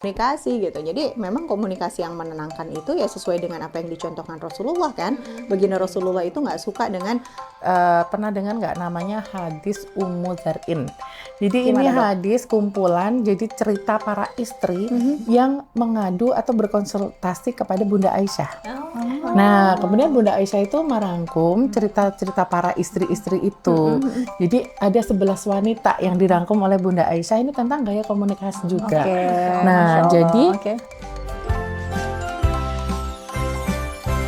komunikasi gitu. Jadi memang komunikasi yang menenangkan itu ya sesuai dengan apa yang dicontohkan Rasulullah kan. Baginda Rasulullah itu nggak suka dengan pernah dengar nggak namanya hadis Ummu Dzar'in. Jadi Gimana, ini Dok? hadis kumpulan, jadi cerita para istri yang mengadu atau berkonsultasi kepada Bunda Aisyah. Nah, kemudian Bunda Aisyah itu merangkum cerita-cerita para istri-istri itu. Jadi ada 11 wanita yang dirangkum oleh Bunda Aisyah, ini tentang gaya komunikasi juga. Nah, Masya Allah. jadi Oke.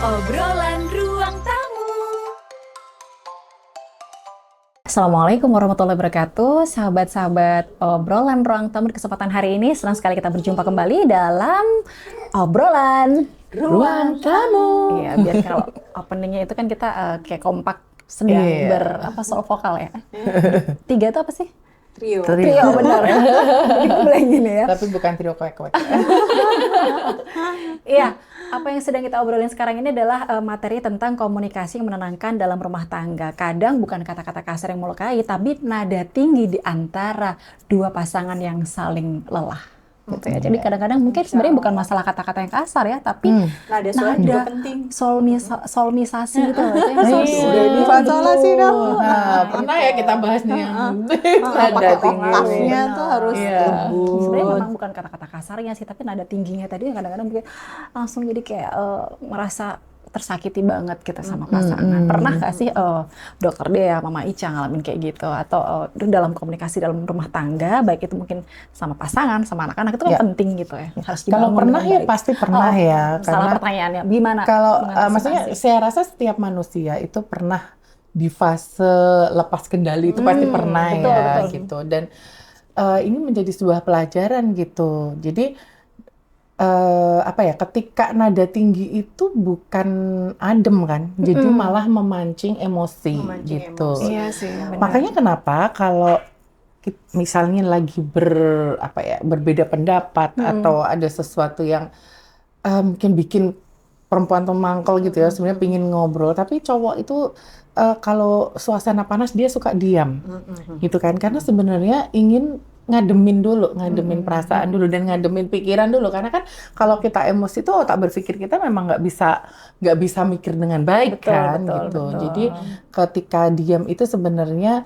Obrolan Ruang Tamu. Assalamualaikum warahmatullahi wabarakatuh, sahabat-sahabat obrolan ruang tamu. Di kesempatan hari ini senang sekali kita berjumpa kembali dalam obrolan ruang tamu. Iya, biar kalau openingnya itu kan kita kayak kompak sedang solo vokal ya. Tiga itu apa sih? Trio. Trio benar. Boleh gini ya. Tapi bukan trio kwek-kwek. Iya, apa yang sedang kita obrolin sekarang ini adalah materi tentang komunikasi yang menenangkan dalam rumah tangga. Kadang bukan kata-kata kasar yang melukai, tapi nada tinggi di antara dua pasangan yang saling lelah. Gitu ya. Jadi kadang-kadang mungkin sebenarnya bukan masalah kata-kata yang kasar ya, tapi Nada suara juga penting. solmisasi gitu loh. Di fasolah sih dong. Nah, pernah ya kita bahas nih yang Pakai oktavnya tuh harus Sebenarnya lembut. memang bukan kata-kata kasarnya sih, tapi nada tingginya tadi kadang-kadang mungkin langsung jadi kayak merasa tersakiti banget kita sama pasangan. Pernah nggak sih Dokter Dea, Mama Ica ngalamin kayak gitu? Atau dalam komunikasi dalam rumah tangga, baik itu mungkin sama pasangan, sama anak-anak, itu kan penting gitu ya. Harus kalau dibangun pernah dengan ya baik. pasti pernah ya. Salah Karena pertanyaannya, gimana? kalau mengantisipasi? maksudnya saya rasa setiap manusia itu pernah di fase lepas kendali itu pasti pernah betul, ya betul. gitu. Dan ini menjadi sebuah pelajaran gitu. Jadi ketika nada tinggi itu bukan adem kan, jadi malah memancing emosi gitu. emosi. Iya sih, benar. Makanya kenapa kalau misalnya lagi berbeda pendapat atau ada sesuatu yang mungkin bikin perempuan tuh mangkel gitu ya, sebenarnya pingin ngobrol, tapi cowok itu kalau suasana panas dia suka diam, gitu kan? Karena sebenarnya ingin ngademin perasaan dulu dan ngademin pikiran dulu, karena kan kalau kita emosi tuh otak berpikir kita memang nggak bisa mikir dengan baik. Betul. Jadi ketika diam itu sebenarnya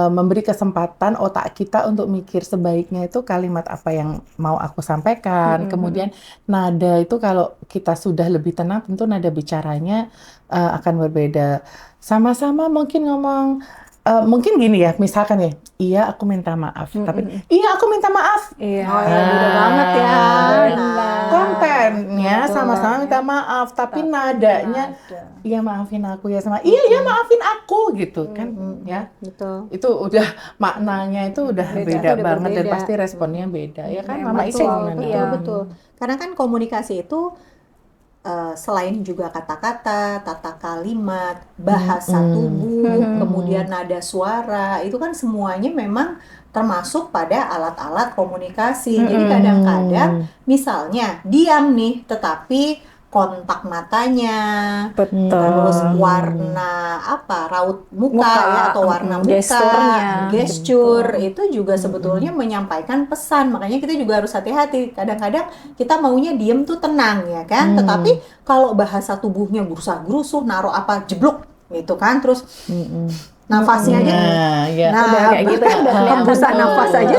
memberi kesempatan otak kita untuk mikir sebaiknya itu kalimat apa yang mau aku sampaikan. Kemudian nada itu kalau kita sudah lebih tenang, tentu nada bicaranya akan berbeda. Sama-sama mungkin ngomong mungkin gini ya, misalkan ya, iya aku minta maaf, tapi iya aku minta maaf. Iya. Oh ya, beda banget ya. Kontennya sama-sama minta maaf, tapi nadanya iya maafin aku ya, sama iya maafin aku gitu kan ya. Betul. Itu udah maknanya itu udah beda udah banget dan berbeda. pasti responnya beda ya kan, Mama Betul, Icing. betul. Karena kan komunikasi itu selain juga kata-kata, tata kalimat, bahasa tubuh, kemudian nada suara, itu kan semuanya memang termasuk pada alat-alat komunikasi. Jadi kadang-kadang misalnya diam nih, tetapi kontak matanya, terus warna raut muka ya, atau warna muka, gesturnya, gesture itu juga sebetulnya menyampaikan pesan. Makanya kita juga harus hati-hati. Kadang-kadang kita maunya diem tuh tenang ya kan, tetapi kalau bahasa tubuhnya gerusa-gerusuh, naruh apa jeblok gitu kan, terus nafasnya aja. Udah kayak gitu kan, Hembusan nafas saja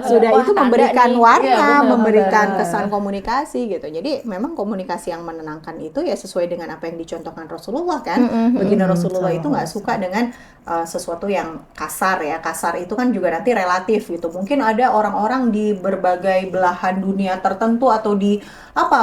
sudah itu tanda memberikan nih. warna, Iya, benar, memberikan benar. kesan komunikasi gitu. Jadi memang komunikasi yang menenangkan itu ya sesuai dengan apa yang dicontohkan Rasulullah kan. Baginda Rasulullah itu nggak suka dengan sesuatu yang kasar ya. Kasar itu kan juga nanti relatif gitu. Mungkin ada orang-orang di berbagai belahan dunia tertentu atau di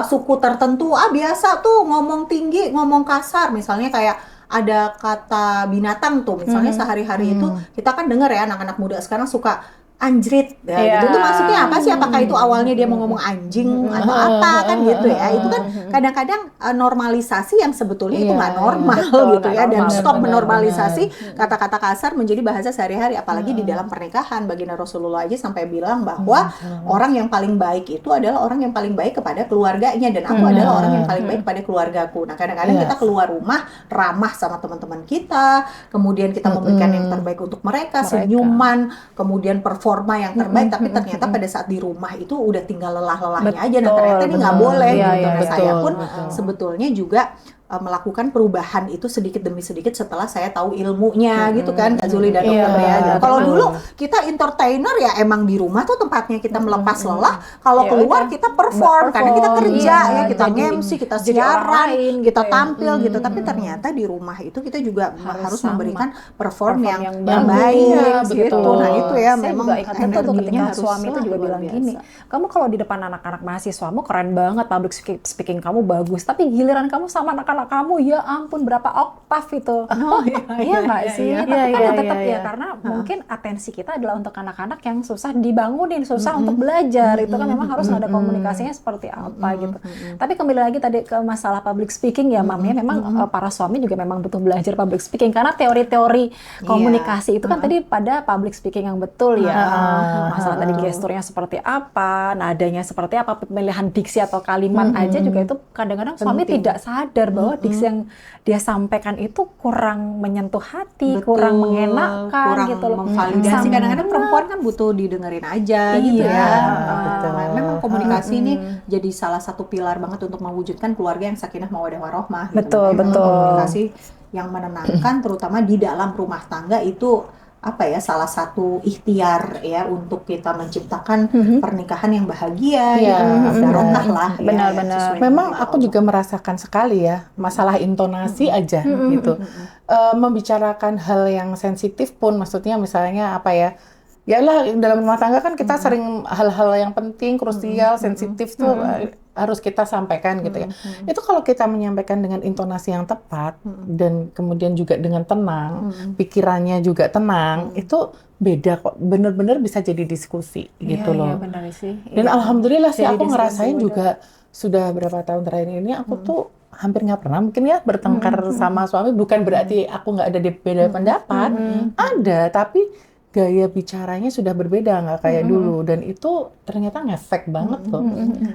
suku tertentu biasa tuh ngomong tinggi, ngomong kasar, misalnya kayak ada kata binatang tuh, misalnya sehari-hari itu kita kan dengar ya, anak-anak muda sekarang suka anjrit ya, gitu. Itu maksudnya apa sih? Apakah itu awalnya dia mau ngomong anjing atau apa kan gitu ya? Itu kan kadang-kadang normalisasi yang sebetulnya itu nggak normal gitu ya, dan stop menormalisasi kata-kata kasar menjadi bahasa sehari-hari, apalagi di dalam pernikahan. Baginda Rasulullah aja sampai bilang bahwa orang yang paling baik itu adalah orang yang paling baik kepada keluarganya, dan aku adalah orang yang paling baik kepada keluargaku. Nah, kadang-kadang kita keluar rumah ramah sama teman-teman kita, kemudian kita memberikan yang terbaik untuk mereka, senyuman, kemudian perform performa yang terbaik, tapi ternyata pada saat di rumah itu udah tinggal lelah-lelahnya aja. Nah ternyata ini nggak boleh Iya, gitu. iya, Nah betul, saya pun betul. sebetulnya juga melakukan perubahan itu sedikit demi sedikit setelah saya tahu ilmunya gitu kan, Kak Zuli dan Iya, Dokter Bea. Kalau betul. dulu kita entertainer ya emang di rumah tuh tempatnya kita melepas lelah, kalau Ya keluar udah. kita perform karena kita kerja Iya, ya, kita jadi- MC, kita jadi orang siaran, lain kita gitu ya. tampil gitu. Tapi ternyata di rumah itu kita juga harus sama. memberikan perform yang bagus, baik gitu. gitu. Nah itu ya Saya memang juga ingat betul tuh ketika energinya harus suami itu juga luar bilang biasa. gini, kamu kalau di depan anak-anak mahasiswamu keren banget, public speaking kamu bagus, tapi giliran kamu sama anak-anak kamu, ya ampun berapa oktav itu. Iya nggak sih? Tapi kan ya tetap ya, karena mungkin atensi kita adalah untuk anak-anak yang susah dibangunin, susah untuk belajar. Itu kan memang harus ada komunikasinya seperti apa gitu. Tapi kembali lagi tadi ke masalah public speaking ya, Mam, ya memang para suami juga memang butuh belajar public speaking karena teori-teori komunikasi itu kan tadi pada public speaking yang betul ya. Masalah tadi gesturnya seperti apa, nadanya seperti apa, pemilihan diksi atau kalimat aja juga itu kadang-kadang suami tidak sadar bahwa diksi yang dia sampaikan itu kurang menyentuh hati, kurang mengenakan kurang gitu loh. memvalidasi. Kadang-kadang perempuan kan butuh didengerin aja gitu Iya, ya. betul. Memang komunikasi ini jadi salah satu pilar banget untuk mewujudkan keluarga yang sakinah mawaddah warohmah. Gitu. Betul, Memang betul. Komunikasi yang menenangkan, terutama di dalam rumah tangga itu apa ya, salah satu ikhtiar ya untuk kita menciptakan pernikahan yang bahagia, yang barokah lah. Ya, Benar-benar. sesuai dengan Memang ridha aku Allah. juga merasakan sekali ya masalah intonasi aja gitu. Membicarakan hal yang sensitif pun, maksudnya misalnya apa ya? Yalah, dalam rumah tangga kan kita sering hal-hal yang penting, krusial, sensitif tuh harus kita sampaikan gitu ya. Itu kalau kita menyampaikan dengan intonasi yang tepat dan kemudian juga dengan tenang, pikirannya juga tenang, itu beda kok. Bener-bener bisa jadi diskusi gitu loh. Iya, benar sih. Dan alhamdulillah sih Jadi aku diskusi ngerasain udah. juga sudah berapa tahun terakhir ini aku tuh hampir nggak pernah mungkin ya bertengkar sama suami. Bukan berarti aku nggak ada beda pendapat, ada, tapi gaya bicaranya sudah berbeda, nggak kayak dulu, dan itu ternyata ngefek banget loh.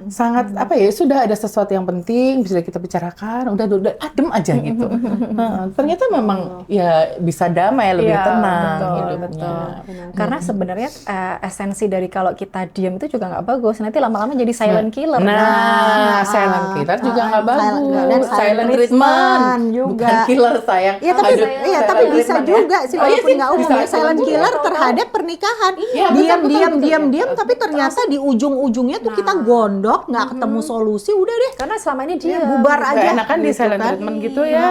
Sangat apa ya, sudah ada sesuatu yang penting bisa kita bicarakan, udah adem aja gitu. Ternyata memang ya bisa damai, lebih Iya, tenang betul, hidupnya. betul. Karena sebenarnya esensi dari kalau kita diam itu juga nggak bagus. Nanti lama-lama jadi silent killer. Nah, silent killer juga nggak bagus. dan Silent treatment juga. bukan killer sayang. Iya tapi Aduh, iya silent tapi bisa treatment ya. juga sih Oh, iya walaupun sih, nggak umum bisa ya, silent juga. killer terhadap pernikahan. Iya, betul, Diam, tapi ternyata di ujung-ujungnya tuh kita gondok, nggak ketemu solusi, udah deh Karena selama ini dia bubar Nggak aja. enakan di gitu silent kan. treatment gitu ya.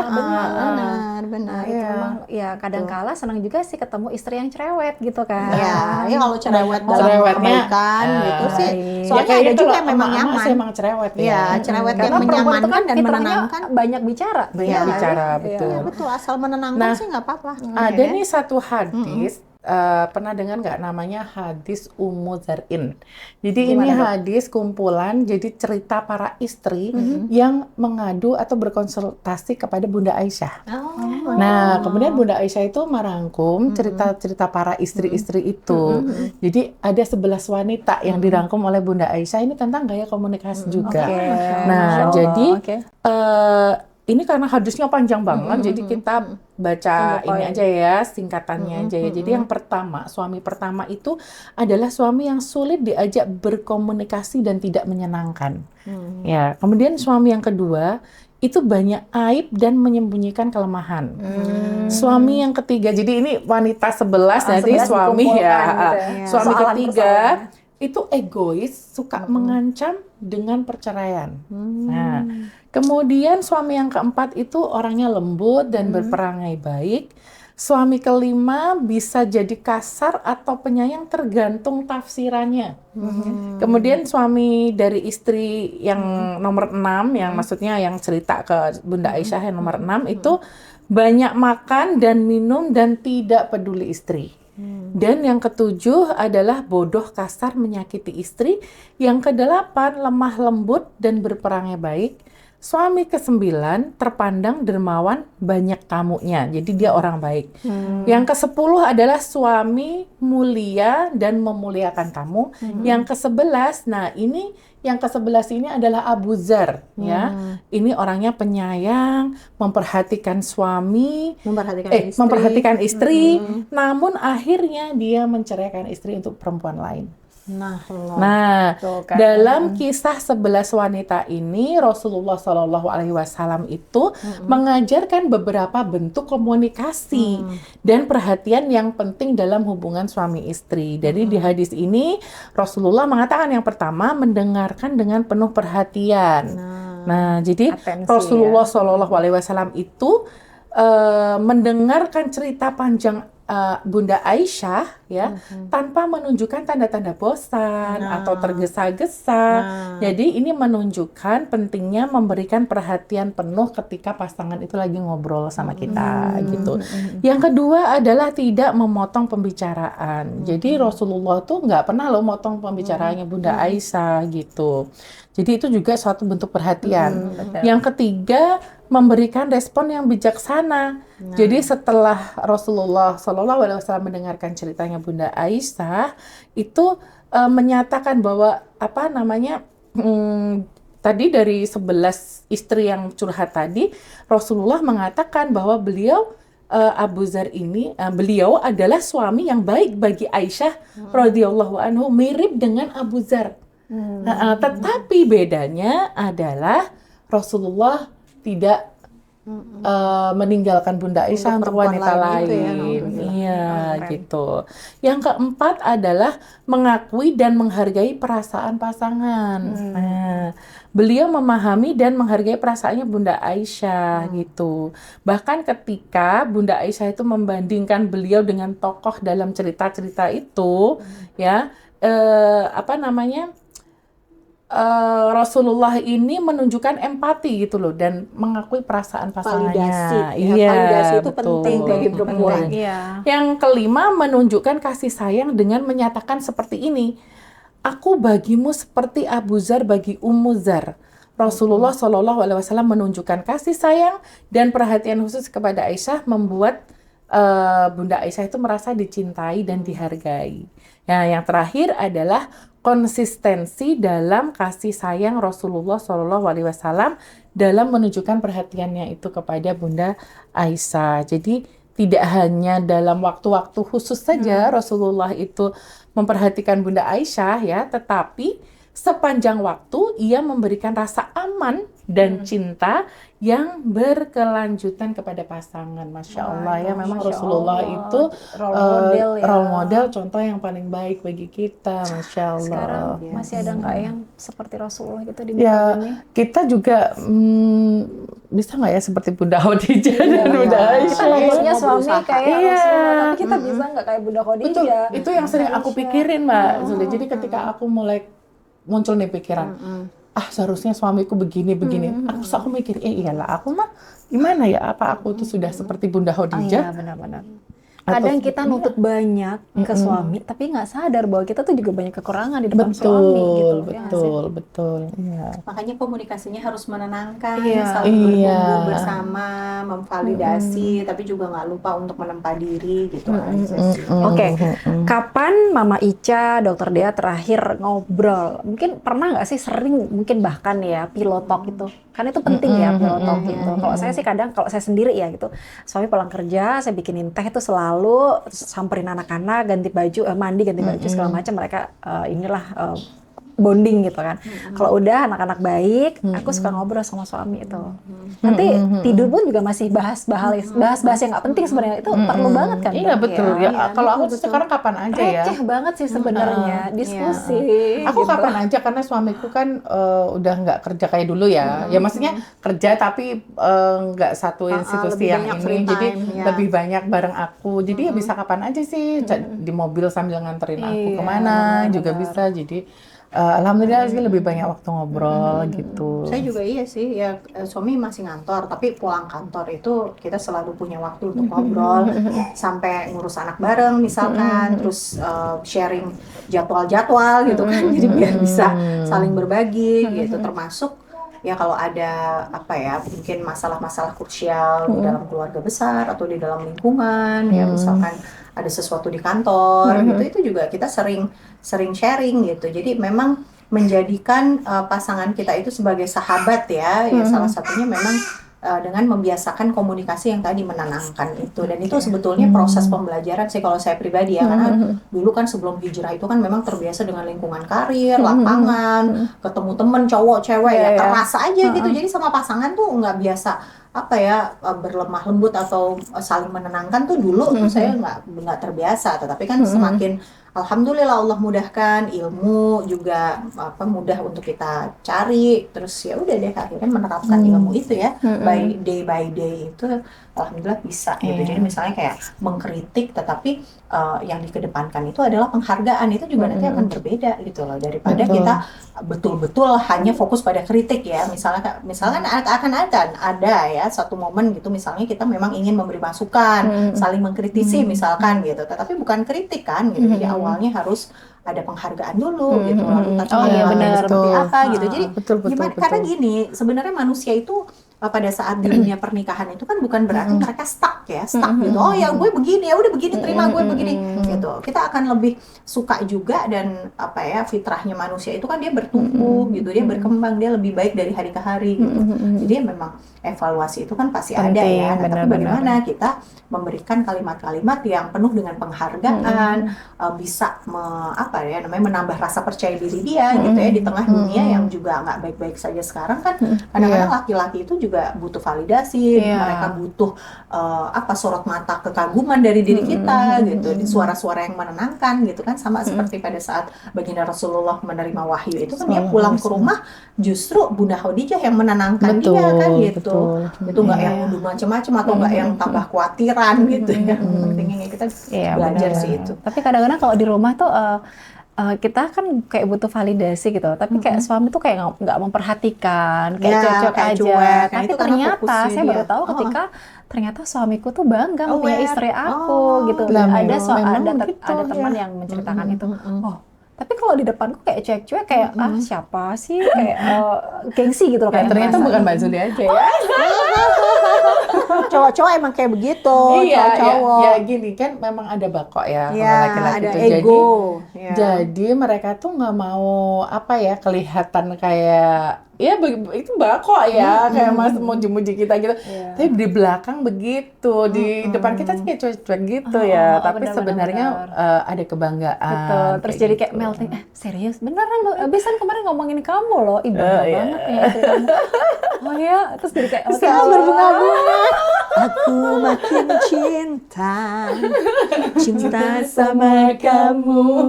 Benar. itu memang ya kadang-kala senang juga sih ketemu istri yang cerewet gitu kan. Ya kalau cerewet dalam cerewetnya, kebaikan gitu sih. baik. Soalnya kayaknya ada juga kalau yang memang emak-emak nyaman. sih emang cerewet ya. Iya, cerewet yang Karena perempuan itu menyamankan kan dan fitrahnya menenangkan. banyak bicara. Banyak Iya, bicara, iya. betul. Ya betul, asal menenangkan Nah, sih nggak apa-apa. Ada nih satu hadis, pernah dengar nggak namanya hadis Ummu Zar'in. Jadi ini hadis kumpulan, jadi cerita para istri yang mengadu atau berkonsultasi kepada Bunda Aisyah. Nah, kemudian Bunda Aisyah itu merangkum cerita-cerita para istri-istri itu. Jadi ada 11 wanita yang dirangkum oleh Bunda Aisyah, ini tentang gaya komunikasi juga. Oke. Nah, Masya jadi Allah, oke. ini karena hadisnya panjang banget, jadi kita baca ini aja ya, singkatannya aja ya. Jadi yang pertama, suami pertama itu adalah suami yang sulit diajak berkomunikasi dan tidak menyenangkan. Ya, kemudian suami yang kedua itu banyak aib dan menyembunyikan kelemahan. Suami yang ketiga, jadi ini wanita 11, jadi 11 suami dikumpulkan ya. gitu ya. Suami Persoalan- ketiga persoalannya. itu egois, suka mengancam dengan perceraian. Nah, kemudian suami yang keempat itu orangnya lembut dan berperangai baik. Suami kelima bisa jadi kasar atau penyayang tergantung tafsirannya. Kemudian suami dari istri yang nomor 6, yang maksudnya yang cerita ke Bunda Aisyah yang nomor 6 itu banyak makan dan minum dan tidak peduli istri. Dan yang ketujuh adalah bodoh, kasar, menyakiti istri. Yang kedelapan lemah lembut dan berperangai baik. Suami ke-9 terpandang dermawan, banyak tamunya. Jadi dia orang baik. Yang ke-10 adalah suami mulia dan memuliakan tamu. Yang ke-11, nah ini yang ke-11 ini adalah Abu Dzar, ya. Ini orangnya penyayang, memperhatikan suami, memperhatikan istri, namun akhirnya dia menceraikan istri untuk perempuan lain. Nah, dalam kisah 11 wanita ini Rasulullah SAW itu mengajarkan beberapa bentuk komunikasi dan perhatian yang penting dalam hubungan suami istri. Jadi di hadis ini Rasulullah mengatakan yang pertama mendengarkan dengan penuh perhatian. Nah, jadi Atensi, Rasulullah SAW itu mendengarkan cerita panjang Bunda Aisyah ya tanpa menunjukkan tanda-tanda bosan atau tergesa-gesa. Jadi ini menunjukkan pentingnya memberikan perhatian penuh ketika pasangan itu lagi ngobrol sama kita gitu. Yang kedua adalah tidak memotong pembicaraan. Jadi Rasulullah tuh nggak pernah loh motong pembicaraannya Bunda Aisyah gitu. Jadi itu juga suatu bentuk perhatian. Yang ketiga, memberikan respon yang bijaksana. Jadi setelah Rasulullah SAW mendengarkan ceritanya Bunda Aisyah, itu menyatakan bahwa tadi dari 11 istri yang curhat tadi, Rasulullah mengatakan bahwa beliau Abu Dzar ini, beliau adalah suami yang baik bagi Aisyah radhiyallahu anhu, mirip dengan Abu Dzar. Tetapi bedanya adalah Rasulullah tidak meninggalkan Bunda Aisyah untuk wanita lain. Gitu. Yang keempat adalah mengakui dan menghargai perasaan pasangan. Beliau memahami dan menghargai perasaannya Bunda Aisyah gitu. Bahkan ketika Bunda Aisyah itu membandingkan beliau dengan tokoh dalam cerita-cerita itu, ya Rasulullah ini menunjukkan empati gitu loh dan mengakui perasaan pasangannya. Validasi itu penting bagi perempuan. Yang kelima, menunjukkan kasih sayang dengan menyatakan seperti ini. Aku bagimu seperti Abu Dzar bagi Ummu Dzar. Rasulullah SAW menunjukkan kasih sayang dan perhatian khusus kepada Aisyah, membuat Bunda Aisyah itu merasa dicintai dan dihargai. Nah, yang terakhir adalah konsistensi dalam kasih sayang Rasulullah SAW dalam menunjukkan perhatiannya itu kepada Bunda Aisyah. Jadi tidak hanya dalam waktu-waktu khusus saja Rasulullah itu memperhatikan Bunda Aisyah ya, tetapi sepanjang waktu ia memberikan rasa aman dan cinta yang berkelanjutan kepada pasangan. Masya Allah ya, memang Rasulullah itu role model, contoh yang paling baik bagi kita. Masya Allah. Sekarang masih ada nggak yang seperti Rasulullah gitu di dunia ini? Kita juga bisa nggak ya seperti Bunda Khadijah dan Bunda Aisyah? Kita nontonnya suami kayak Rasulullah, tapi kita bisa nggak kayak Bunda Khadijah? Betul, itu yang sering aku pikirin Mbak Zuli. Jadi ketika aku mulai muncul nih pikiran, seharusnya suamiku begini. Aku mikir, iyalah aku mah gimana ya, apa aku tuh sudah seperti Bunda Khadijah? Iya, benar-benar. Kadang kita nuntut banyak ke suami, tapi nggak sadar bahwa kita tuh juga banyak kekurangan di depan suami gitu. Betul. Iya. Makanya komunikasinya harus menenangkan, saling berkumpul bersama, memvalidasi, tapi juga nggak lupa untuk menempa diri gitu aja sih. Oke, kapan Mama Ica, Dokter Dea terakhir ngobrol? Mungkin pernah nggak sih sering, mungkin bahkan ya pilotalk itu, kan itu penting ya pilotalk gitu. Kalau saya sih kadang, kalau saya sendiri ya gitu, suami pulang kerja, saya bikinin teh itu selalu samperin anak-anak, ganti baju, mandi, ganti baju segala macam, mereka bonding gitu kan. Kalau udah anak-anak baik, aku suka ngobrol sama suami itu. Nanti tidur pun juga masih bahas yang nggak penting sebenarnya, itu perlu banget kan? Iya betul ya. Kalau aku tuh sekarang kapan aja ya. Receh banget sih sebenarnya diskusi. Aku gitu. kapan aja, karena suamiku kan udah nggak kerja kayak dulu ya. Ya maksudnya kerja tapi nggak satu institusi yang ini, jadi lebih banyak bareng aku. Jadi ya bisa kapan aja sih, di mobil sambil nganterin aku kemana juga bisa. Jadi alhamdulillah sih lebih banyak waktu ngobrol gitu. Saya juga iya sih, ya suami masih ngantor, tapi pulang kantor itu kita selalu punya waktu untuk ngobrol, sampai ngurus anak bareng misalkan, terus sharing jadwal-jadwal gitu kan, jadi biar bisa saling berbagi gitu, termasuk ya kalau ada apa ya mungkin masalah-masalah krusial di dalam keluarga besar atau di dalam lingkungan ya misalkan ada sesuatu di kantor gitu itu juga kita sering sharing gitu. Jadi memang menjadikan pasangan kita itu sebagai sahabat ya salah satunya memang dengan membiasakan komunikasi yang tadi menenangkan itu. Dan itu sebetulnya proses pembelajaran sih kalau saya pribadi ya, karena dulu kan sebelum hijrah itu kan memang terbiasa dengan lingkungan karir, lapangan, ketemu temen cowok cewek ya keras aja gitu. Jadi sama pasangan tuh nggak biasa apa ya berlemah lembut atau saling menenangkan tuh dulu tuh saya nggak terbiasa. Tetapi kan semakin alhamdulillah Allah mudahkan, ilmu juga mudah untuk kita cari, terus ya udah deh akhirnya menerapkan ilmu itu ya by day itu alhamdulillah bisa gitu. Jadi misalnya kayak mengkritik tetapi yang dikedepankan itu adalah penghargaan, itu juga nanti akan berbeda gitu loh daripada kita betul-betul hanya fokus pada kritik ya. Misalkan akan ada ya satu momen gitu misalnya kita memang ingin memberi masukan, saling mengkritisi misalkan gitu, tetapi bukan kritik kan gitu. Jadi awalnya harus ada penghargaan dulu gitu, lalu benar, seperti apa gitu. Jadi betul. karena gini sebenarnya manusia itu pada saat di dunia pernikahan itu kan bukan berarti mereka stuck gitu. Oh ya gue begini ya udah begini, terima gue begini gitu. Kita akan lebih suka juga, dan fitrahnya manusia itu kan dia bertumbuh gitu, dia berkembang, dia lebih baik dari hari ke hari gitu. Jadi memang evaluasi itu kan pasti ada ya. Tapi bagaimana kita memberikan kalimat-kalimat yang penuh dengan penghargaan, bisa menambah rasa percaya diri dia gitu ya di tengah dunia yang juga nggak baik-baik saja sekarang kan. Kadang-kadang laki-laki itu juga butuh validasi, mereka butuh sorot mata kekaguman dari diri kita gitu, di suara-suara yang menenangkan gitu kan. Sama seperti pada saat baginda Rasulullah menerima wahyu itu kan dia pulang ke rumah justru Bunda Khadijah yang menenangkan dia kan gitu. Itu nggak yang nuduh macam-macam atau nggak yang tambah khawatiran gitu ya. Pentingnya kita belajar sih itu. Tapi kadang-kadang kalau di rumah tuh kita kan kayak butuh validasi gitu, tapi kayak suami tuh kayak nggak memperhatikan, kayak cuek aja. Tapi ternyata saya baru tahu ketika ternyata suamiku tuh bangga punya istri aku gitu. Ada teman yang menceritakan itu. Oh, tapi kalau di depanku kayak cuek-cuek kayak siapa sih, kayak gengsi gitu loh, kayak ternyata bukan Mbak Zuli aja ya. Cowok-cowok emang kayak begitu. Cowok-cowok. Ya gini kan memang ada bakok ya laki-laki ada itu. ego. Jadi mereka tuh nggak mau kelihatan kayak itu bakok ya, kayak mas muji-muji kita gitu. Tapi di belakang begitu, di depan kita sih kayak cuek-cuek gitu ya. Tapi sebenarnya ada kebanggaan. Betul. Terus jadi kayak melting. Serius? Beneran? Abis kan kemarin ngomongin kamu loh. Bangga banget ya istri kamu. Oh ya, terus jadi kayak berbunga-bunga. Aku makin cinta sama kamu.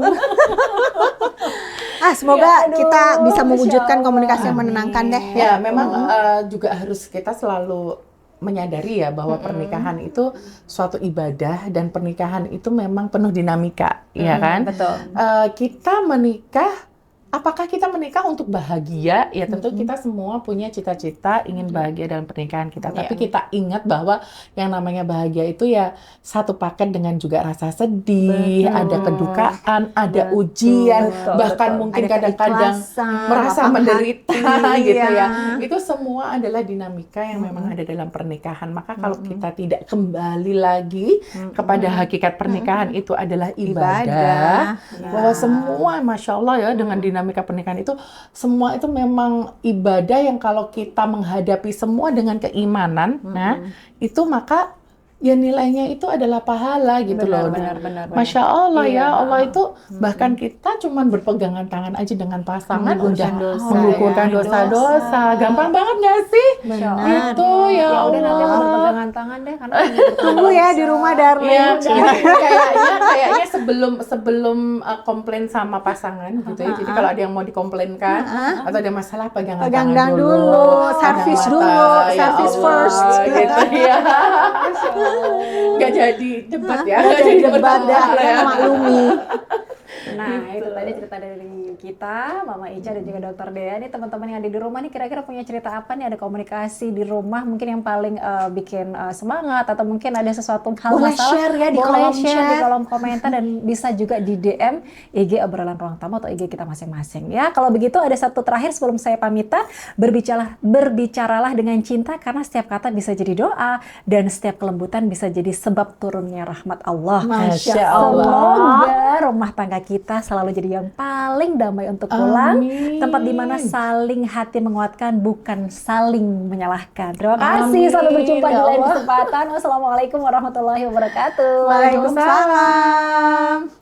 Semoga kita bisa mewujudkan komunikasi yang menenangkan deh. Ya, memang juga harus kita selalu menyadari ya bahwa pernikahan itu suatu ibadah, dan pernikahan itu memang penuh dinamika, ya kan? Betul. Kita menikah, apakah kita menikah untuk bahagia? Ya tentu kita semua punya cita-cita ingin bahagia dalam pernikahan kita. Tapi kita ingat bahwa yang namanya bahagia itu ya satu paket dengan juga rasa sedih, ada kedukaan, ada ujian, bahkan mungkin kadang-kadang merasa menderita gitu ya. Itu semua adalah dinamika yang memang ada dalam pernikahan. Maka kalau kita tidak kembali lagi kepada hakikat pernikahan itu adalah ibadah, bahwa semua Masya Allah ya dengan dinamika pernikahan itu semua itu memang ibadah yang kalau kita menghadapi semua dengan keimanan, itu maka ya nilainya itu adalah pahala gitu loh. Benar. Masya Allah ya, Allah itu bahkan kita cuman berpegangan tangan aja dengan pasangan udah menggugurkan dosa-dosa. Gampang banget nggak sih? Itu ya Allah. Udah nanti harus berpegangan tangan deh, karena tunggu ya di rumah darling. Kayaknya sebelum komplain sama pasangan gitu ya. Jadi kalau ada yang mau dikomplainkan atau ada masalah pegang tangan dulu, servis dulu, servis first gitu ya. Nggak jadi debat ya, nggak jadi debat ya, maklumi. Nah, itu tadi cerita dari kita, Mama Ica dan juga Dokter Dea. Nih teman-teman yang ada di rumah nih kira-kira punya cerita apa nih? Ada komunikasi di rumah mungkin yang paling bikin semangat atau mungkin ada sesuatu hal Boleh masalah. share ya di Boleh kolom share di chat. kolom komentar dan bisa juga di DM IG obrolan ruang tamu atau IG kita masing-masing ya. Kalau begitu ada satu terakhir sebelum saya pamitan, berbicaralah dengan cinta karena setiap kata bisa jadi doa dan setiap kelembutan bisa jadi sebab turunnya rahmat Allah. Masya Semoga rumah tangga kita selalu jadi yang paling damai untuk pulang, Amin. tempat di mana saling hati menguatkan bukan saling menyalahkan. Terima kasih, sampai berjumpa di Ya lain Allah. kesempatan. Wassalamualaikum warahmatullahi wabarakatuh. Waalaikumsalam.